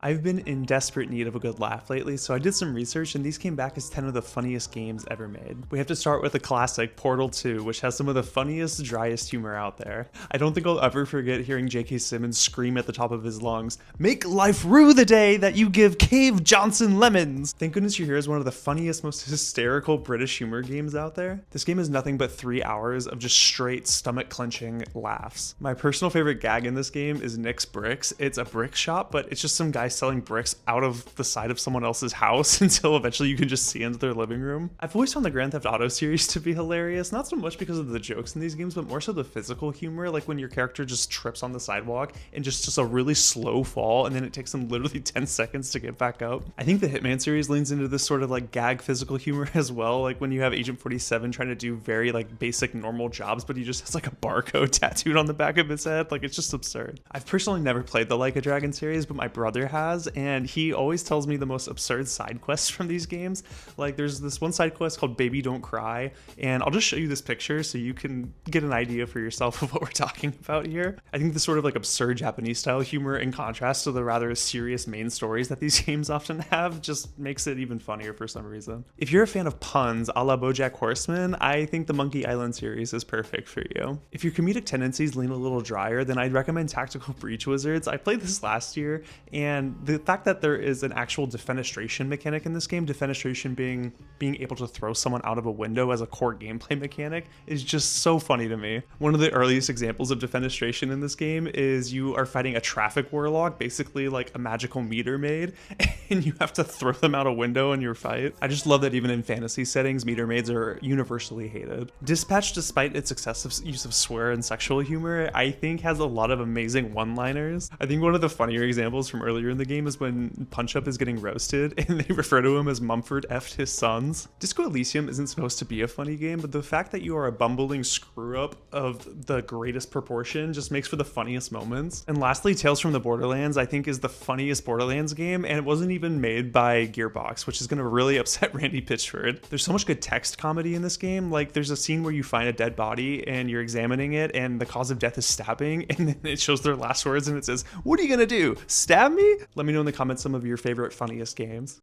I've been in desperate need of a good laugh lately, so I did some research and these came back as 10 of the funniest games ever made. We have to start with the classic Portal 2, which has some of the funniest, driest humor out there. I don't think I'll ever forget hearing J.K. Simmons scream at the top of his lungs, "Make life rue the day that you give Cave Johnson lemons!" Thank goodness you're here is one of the funniest, most hysterical British humor games out there. This game is nothing but 3 hours of just straight stomach-clenching laughs. My personal favorite gag in this game is Nick's Bricks. It's a brick shop, but it's just some guy selling bricks out of the side of someone else's house until eventually you can just see into their living room. I've always found the Grand Theft Auto series to be hilarious, not so much because of the jokes in these games, but more so the physical humor, like when your character just trips on the sidewalk and just a really slow fall, and then it takes them literally 10 seconds to get back up. I think the Hitman series leans into this sort of like gag physical humor as well, like when you have Agent 47 trying to do very like basic normal jobs, but he just has like a barcode tattooed on the back of his head. Like, it's just absurd. I've personally never played the Like a Dragon series, but my brother has, and he always tells me the most absurd side quests from these games. Like, there's this one side quest called Baby Don't Cry, and I'll just show you this picture so you can get an idea for yourself of what we're talking about here. I think the sort of like absurd Japanese style humor, in contrast to the rather serious main stories that these games often have, just makes it even funnier for some reason. If you're a fan of puns a la BoJack Horseman, I think the Monkey Island series is perfect for you. If your comedic tendencies lean a little drier, then I'd recommend Tactical Breach Wizards. I played this last year, and the fact that there is an actual defenestration mechanic in this game, defenestration being able to throw someone out of a window as a core gameplay mechanic, is just so funny to me. One of the earliest examples of defenestration in this game is you are fighting a traffic warlock, basically like a magical meter maid, and you have to throw them out a window in your fight. I just love that even in fantasy settings, meter maids are universally hated. Dispatch, despite its excessive use of swear and sexual humor, I think has a lot of amazing one-liners. I think one of the funnier examples from earlier in the game is when Punch Up is getting roasted and they refer to him as Mumford effed his sons. Disco Elysium isn't supposed to be a funny game, but the fact that you are a bumbling screw-up of the greatest proportion just makes for the funniest moments. And lastly, Tales from the Borderlands I think is the funniest Borderlands game, and it wasn't even made by Gearbox, which is going to really upset Randy Pitchford. There's so much good text comedy in this game. Like, there's a scene where you find a dead body and you're examining it and the cause of death is stabbing, and then it shows their last words and it says, "What are you gonna do? Stab me?" Let me know in the comments some of your favorite funniest games.